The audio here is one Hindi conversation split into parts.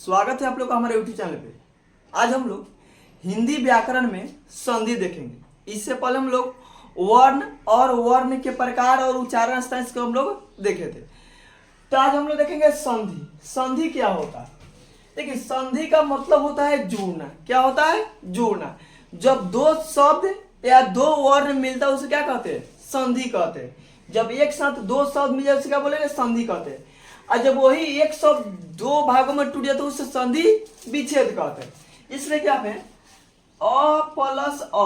स्वागत है आप लोग का हमारे यूट्यूब चैनल पे। आज हम लोग हिंदी व्याकरण में संधि देखेंगे। इससे पहले हम लोग वर्ण और वर्ण के प्रकार और उच्चारण स्थान को हम लोग देखे थे। तो आज हम लोग देखेंगे संधि। संधि क्या होता है? देखिए, संधि का मतलब होता है जोड़ना। क्या होता है? जोड़ना। जब दो शब्द या दो वर्ण मिलता है उसे क्या कहते हैं? संधि कहते हैं। जब एक साथ दो शब्द मिल जाए उसे क्या बोलेंगे? संधि कहते हैं। और जब वही एक शब्द दो भागों में टूट जाए तो उसे संधि विच्छेद कहते हैं। इसलिए क्या है? अ प्लस अ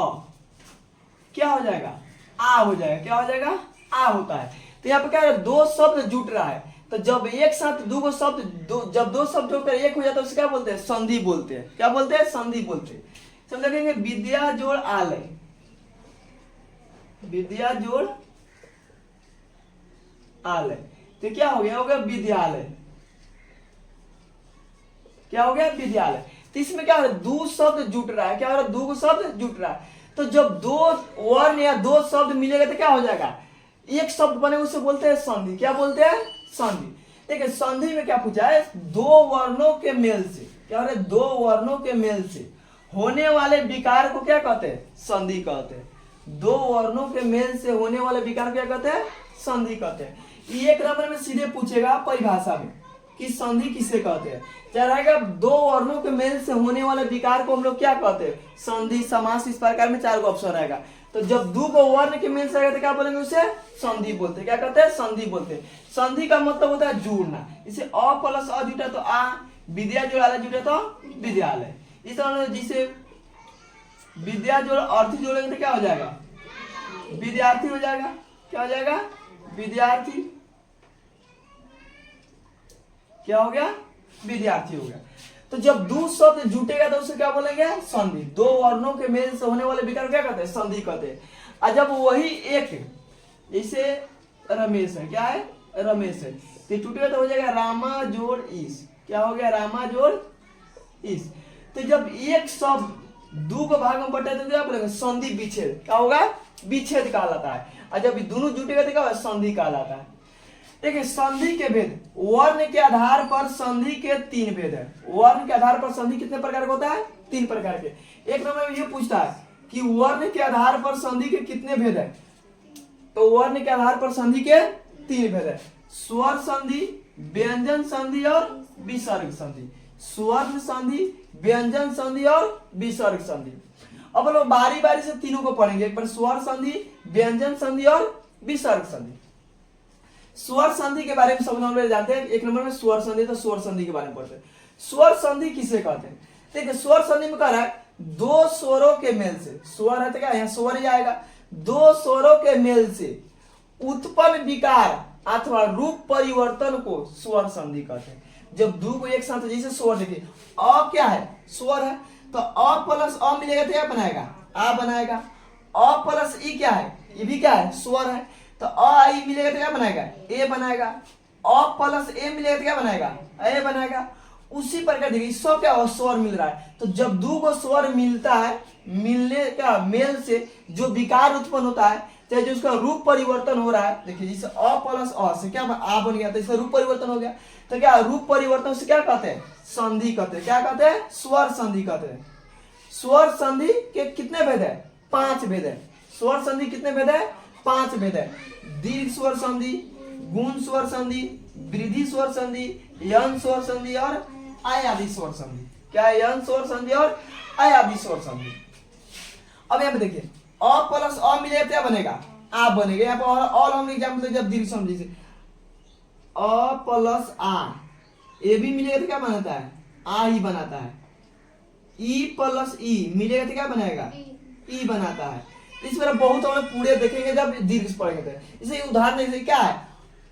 क्या हो जाएगा? आ हो जाएगा। क्या हो जाएगा? आ होता है। तो यहाँ पे क्या है? दो शब्द जुट रहा है। तो जब एक साथ जब दो शब्द जोड़कर एक हो जाता है उसे क्या बोलते हैं? संधि बोलते हैं। क्या बोलते हैं? संधि बोलते हैं। चलो देखेंगे विद्या जोड़ आलय। विद्या जोड़ आलय तो क्या हो गया? हो गया विद्यालय। क्या हो गया? विद्यालय। तो इसमें क्या हो रहा है? दो शब्द जुट रहा है। क्या हो रहा है? दो शब्द जुट रहा है। तो जब दो वर्ण या दो शब्द मिलेगा तो क्या हो जाएगा? एक शब्द बने उसे बोलते हैं संधि। क्या बोलते हैं? संधि। देखिए संधि में क्या पूछा है? दो वर्णों के मेल से। क्या हो रहा है? दो वर्णों के मेल से होने वाले विकार को क्या कहते हैं? संधि कहते हैं। दो वर्णों के मेल से होने वाले विकार को क्या कहते हैं? संधि कहते हैं। एक नंबर में सीधे पूछेगा परिभाषा में कि संधि किसे कहते हैं। क्या रहेगा? दो वर्णों के मेल से होने वाले विकार को हम लोग क्या कहते हैं? संधि। समास इस प्रकार में चार ऑप्शन रहेगा। तो जब दो को वर्ण के मेल से रहेगा तो क्या बोलेंगे? उसे संधि बोलते हैं। क्या कहते हैं? संधि बोलते हैं। संधि का मतलब होता है जोड़ना। इसे अ प्लस अ जुटा तो आ, विद्या जोड़ आलय जुटा तो विद्यालय। इस तरह जिसे विद्या जोड़ अर्थी जोड़ेंगे तो क्या हो जाएगा? विद्यार्थी हो जाएगा। क्या हो जाएगा? विद्यार्थी। क्या हो गया? विद्यार्थी हो गया। तो जब दो शब्द जुटेगा तो उसे क्या बोलेंगे? संधि। दो वर्णों के मेल से होने वाले विकार क्या कहते हैं? संधि कहते हैं। और जब वही एक जैसे रमेश है। क्या है? रमेश है। तो टूटेगा तो हो जाएगा रामा जोड़ ईश। क्या हो गया? रामा जोड़ ईश। तो जब एक शब्द दो को भाग में बटे तो क्या बोलेंगे? संधि विच्छेद। क्या होगा? विच्छेद कहलाता है। और जब दोनों जुटेगा तो क्या होगा? संधि कहलाता है। देखिए संधि के भेद। वर्ण के आधार पर संधि के तीन भेद है। वर्ण के आधार पर संधि कितने प्रकार का होता है? तीन प्रकार के। एक नंबर में ये पूछता है कि वर्ण के आधार पर संधि के कितने भेद है? तो वर्ण के आधार पर संधि के तीन भेद है। स्वर संधि, व्यंजन संधि और विसर्ग संधि। स्वर्ण संधि, व्यंजन संधि और विसर्ग संधि। अब लोग बारी बारी से तीनों को पढ़ेंगे। एक बार स्वर संधि, व्यंजन संधि और विसर्ग संधि। स्वर संधि के बारे में सब नंबर जानते हैं। एक नंबर में स्वर संधि, तो स्वर संधि के बारे में पढ़ते हैं। स्वर संधि किसे कहते हैं? देखिए स्वर संधि में कह रहा है दो स्वरों के मेल से। स्वर है तो क्या? यहाँ स्वर ही आएगा। दो स्वरों के मेल से उत्पन्न विकार अथवा रूप परिवर्तन को स्वर संधि कहते हैं। जब दो को एक साथ, जैसे स्वर देखिए अ क्या है? स्वर है। तो अ प्लस अ मिलेगा तो क्या बनाएगा? आ बनाएगा। अ प्लस ई क्या है? ये भी क्या है? स्वर है। तो अ ई मिलेगा तो क्या बनाएगा? ए बनाएगा। अ प्लस ए मिलेगा तो क्या बनाएगा? ए बनाएगा। उसी प्रकार देखिए सब क्या हो? स्वर मिल रहा है। तो जब दो को स्वर मिलता है, मिलने का मेल से जो विकार उत्पन्न होता है, चाहे जो उसका रूप परिवर्तन हो रहा है। देखिए जैसे अ प्लस अ से क्या आ बन गया तो इसका रूप परिवर्तन हो गया। तो क्या रूप परिवर्तन से क्या कहते हैं? संधि कहते हैं। क्या कहते हैं? स्वर संधि कहते हैं। स्वर संधि के कितने भेद है? पांच भेद है। स्वर संधि कितने भेद है? पांच भेद है। दीर्घ स्वर संधि, गुण स्वर संधि, वृद्धि स्वर संधि, यन स्वर संधि और आयादी स्वर संधि। क्या है? यन स्वर संधि और आयादी स्वर संधि। अब यहाँ पे देखिए अ प्लस अ मिलेगा क्या बनेगा? आ बनेगा। यहाँ पर और हम एग्जाम्पल जब दीर्घ संधि से अ प्लस आ, ए भी मिलेगा तो क्या बनाता है? आ ही बनाता है। ई प्लस ई मिलेगा तो क्या बनाएगा? ई बनाता है। इस तरह बहुत हम लोग पूरे देखेंगे जब दीर्घ पढ़ेंगे। इसे उदाहरण जैसे क्या है?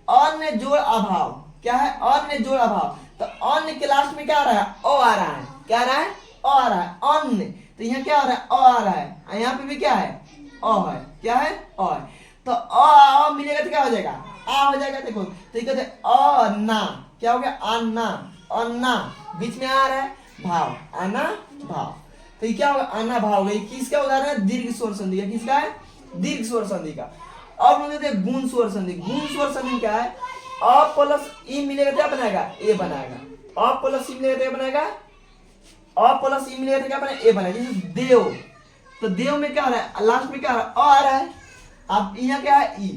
अन्य जोड़ अभाव। क्या है? अन्य जोड़ अभाव। तो अन्य के लास्ट में क्या आ रहा है? अ आ रहा है। क्या आ रहा है? अ आ रहा है। अन्य तो यहाँ क्या आ रहा है? अ आ रहा है। यहाँ पे भी क्या है? अ है। क्या है? अ है। तो अ मिलेगा तो क्या हो जाएगा? आ हो जाएगा। देखो तो कहते हैं अन्ना। क्या हो गया? अन्ना। अन्ना बीच में आ रहा है भाव। अन्ना भाव। तो ये क्या होगा? अन्ना भाव गई। किसका उदाहरण है? दीर्घ स्वर संधि का। किसका है? दीर्घ स्वर संधि का। अब हम देखते हैं गुण स्वर संधि। गुण स्वर संधि क्या है? अ प्लस ई मिलेगा क्या बनाएगा? ए बनाएगा। अ प्लस ई मिलेगा तो क्या बनेगा, अ प्लस ई मिलेगा तो क्या बनेगा, ए बनेगा। जैसे देव, तो देव में क्या आ रहा है, लास्ट में क्या आ रहा है, अब यहाँ क्या है ई,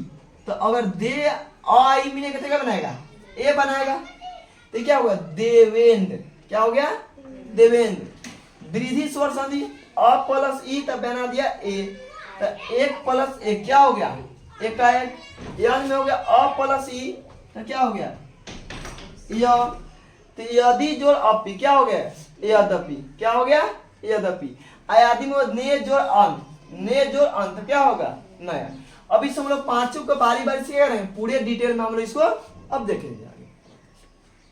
तो अगर दे आ ई मिलेगा तो क्या बनाएगा, ए बनाएगा। तो क्या होगा, देवेंद्र, क्या हो गया, देवेंद्र। वृद्धि स्वर संधि अ प्लस ई तब बना दिया ए, तो एक प्लस एक क्या हो गया, एक का एक, यन में हो गया अ प्लस ई, तो क्या हो गया य, तो यदि जोड़ अपी क्या हो गया, यद्यपि, क्या हो गया, यद्यपि। आदि में ने जोड़ अंत, ने जोड़ अंत क्या होगा, नया। अभी हम लोग पांचों को बारी बारी से पूरे डिटेल में हम लोग इसको अब देखेंगे।